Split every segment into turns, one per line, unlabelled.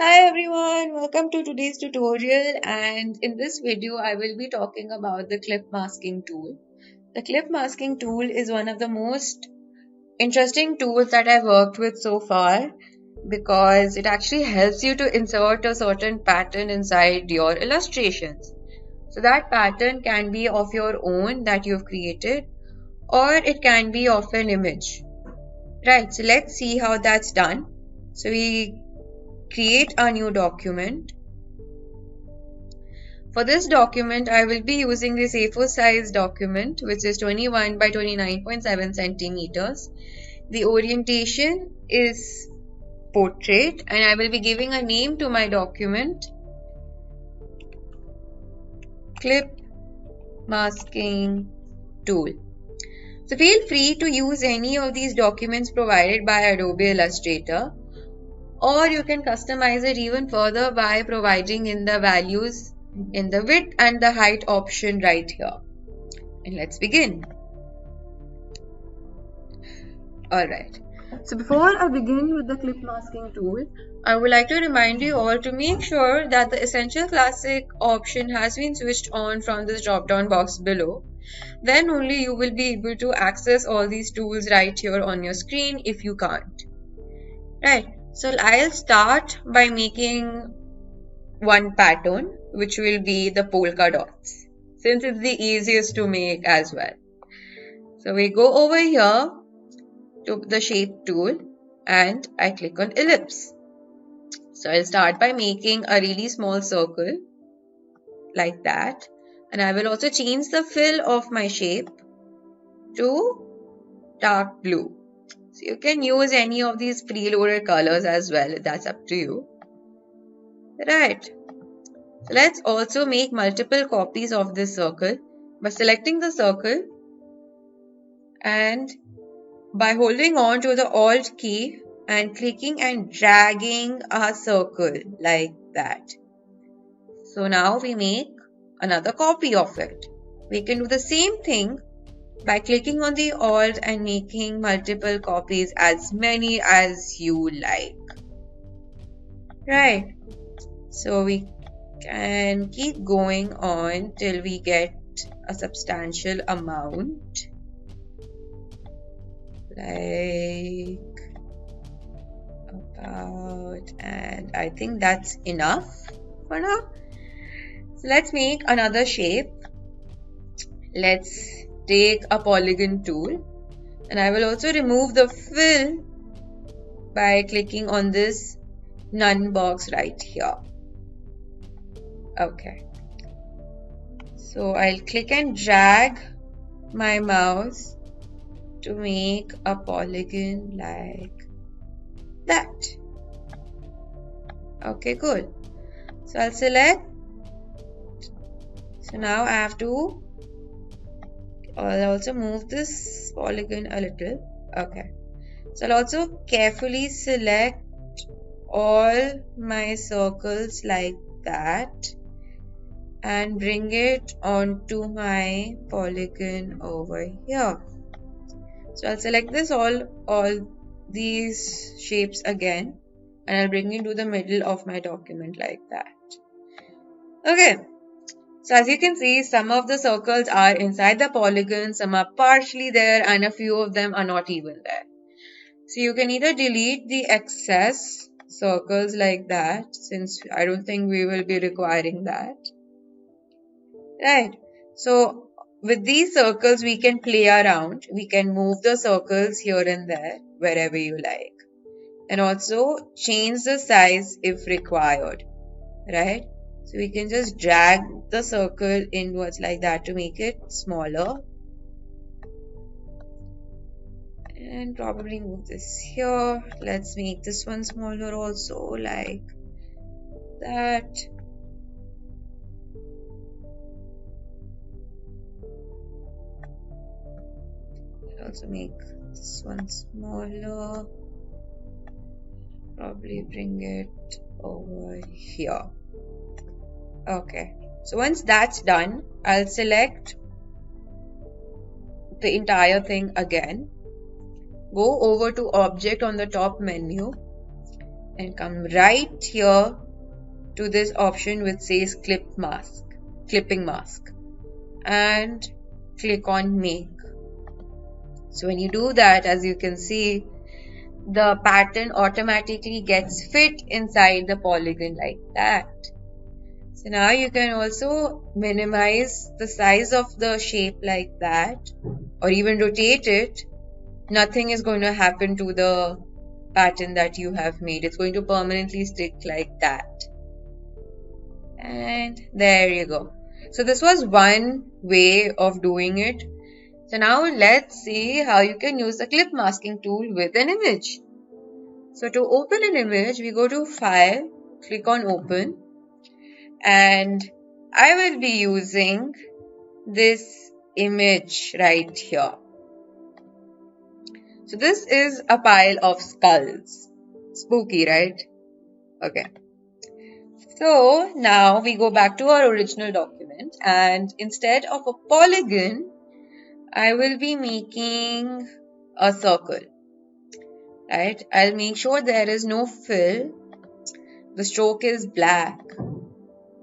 Hi everyone, welcome to today's tutorial, and in this video I will be talking about the clip masking tool. The clip masking tool is one of the most interesting tools that I've worked with so far because it actually helps you to insert a certain pattern inside your illustrations. So that pattern can be of your own that you've created, or it can be of an image. Right, so let's see how that's done. So we create a new document. For this document, I will be using this A4 size document, which is 21 by 29.7 centimeters. The orientation is portrait, and I will be giving a name to my document, Clip Masking Tool. So feel free to use any of these documents provided by Adobe Illustrator, or you can customize it even further by providing in the values in the width and the height option right here. And let's begin. Alright, so before I begin with the clip masking tool, I would like to remind you all to make sure that the Essential Classic option has been switched on from this drop down box below. Then only you will be able to access all these tools right here on your screen if you can't. Right, so I'll start by making one pattern, which will be the polka dots, since it's the easiest to make as well. So we go over here to the shape tool and I click on ellipse. So I'll start by making a really small circle like that, and I will also change the fill of my shape to dark blue. So you can use any of these preloaded colors as well, that's up to you. Right. So let's also make multiple copies of this circle by selecting the circle and by holding on to the Alt key and clicking and dragging a circle like that. So now we make another copy of it. We can do the same thing by clicking on the Alt and making multiple copies, as many as you like. Right. So we can keep going on till we get a substantial amount, like about, and I think that's enough for now. So let's make another shape. Let's take a polygon tool, and I will also remove the fill by clicking on this none box right here. Okay, so I'll click and drag my mouse to make a polygon like that. Okay, good. So I'll select. So now I have to, I'll also move this polygon a little. Okay, so I'll also carefully select all my circles like that and bring it onto my polygon over here. So I'll select this all these shapes again, and I'll bring it to the middle of my document like that. Okay, so as you can see, some of the circles are inside the polygon, some are partially there, and a few of them are not even there. So you can either delete the excess circles like that, since I don't think we will be requiring that. Right, so with these circles we can play around. We can move the circles here and there wherever you like, and also change the size if required. Right, so we can just drag the circle inwards like that to make it smaller, and probably move this here. Let's make this one smaller also, like that. Also make this one smaller, probably bring it over here. Okay, so once that's done, I'll select the entire thing again, go over to object on the top menu, and come right here to this option which says clipping mask, and click on make. So when you do that, as you can see, the pattern automatically gets fit inside the polygon like that. So now you can also minimize the size of the shape like that, or even rotate it. Nothing is going to happen to the pattern that you have made. It's going to permanently stick like that. And there you go. So this was one way of doing it. So now let's see how you can use the clip masking tool with an image. So to open an image, we go to File, click on Open, and I will be using this image right here. So this is a pile of skulls. Spooky, right? Okay. So now we go back to our original document, and instead of a polygon, I will be making a circle. Right? I'll make sure there is no fill. The stroke is black.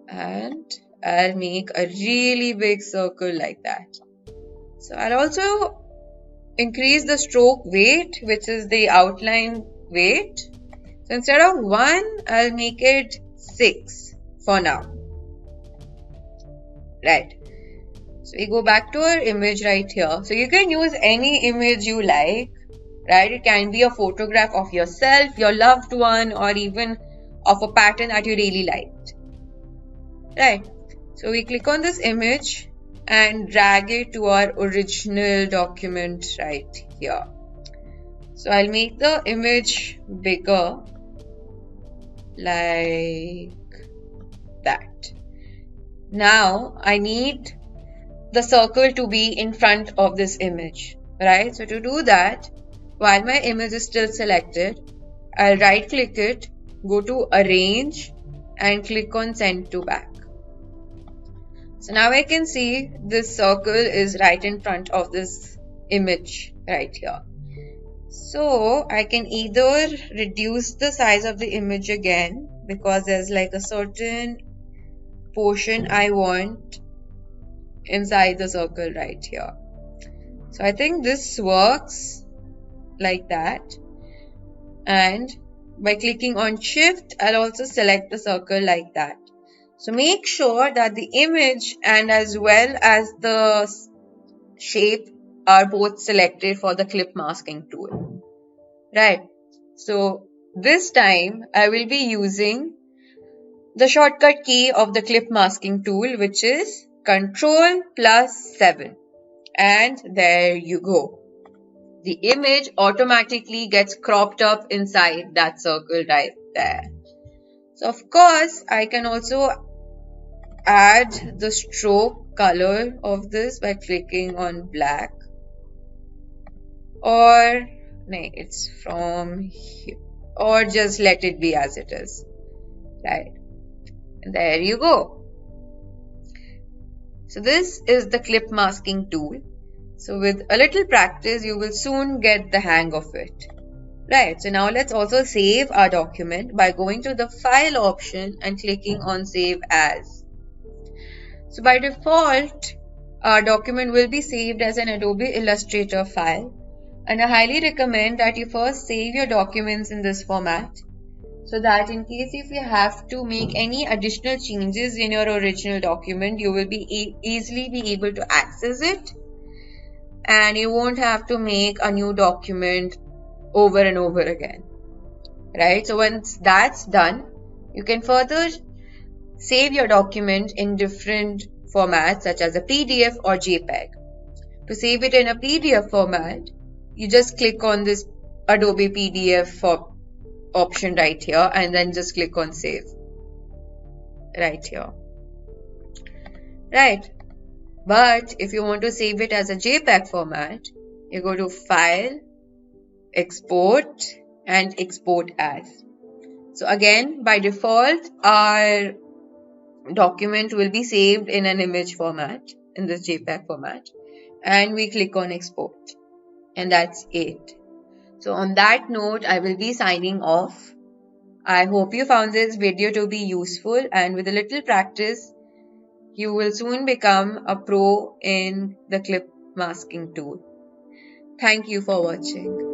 And I'll make a really big circle like that. So I'll also increase the stroke weight, which is the outline weight. So instead of 1, I'll make it 6 for now. Right. So we go back to our image right here. So you can use any image you like. Right? It can be a photograph of yourself, your loved one, or even of a pattern that you really liked. Right. So we click on this image and drag it to our original document right here. So I'll make the image bigger like that. Now I need the circle to be in front of this image. Right. So to do that, while my image is still selected, I'll right click it, go to Arrange, and click on Send to Back. So now I can see this circle is right in front of this image right here. So I can either reduce the size of the image again, because there's like a certain portion I want inside the circle right here. So I think this works like that, and by clicking on Shift, I'll also select the circle like that. So make sure that the image and as well as the shape are both selected for the clip masking tool. Right. So this time I will be using the shortcut key of the clip masking tool, which is Ctrl+7. And there you go. The image automatically gets cropped up inside that circle right there. So of course, I can also add the stroke color of this by clicking on black. Or, no, it's from here. Or just let it be as it is. Right. And there you go. So this is the clip masking tool. So with a little practice, you will soon get the hang of it. Right, so now let's also save our document by going to the File option and clicking on Save As. So by default, our document will be saved as an Adobe Illustrator file. And I highly recommend that you first save your documents in this format, so that in case if you have to make any additional changes in your original document, you will be easily be able to access it. And you won't have to make a new document over and over again. Right? So once that's done, you can further save your document in different formats such as a PDF or JPEG. To save it in a PDF format, you just click on this Adobe PDF option right here and then just click on Save. Right here. Right. But if you want to save it as a JPEG format, you go to File, Export, and Export As. So again, by default, our document will be saved in an image format, in this JPEG format, and we click on Export. And that's it. So on that note, I will be signing off. I hope you found this video to be useful, and with a little practice, you will soon become a pro in the clip masking tool. Thank you for watching.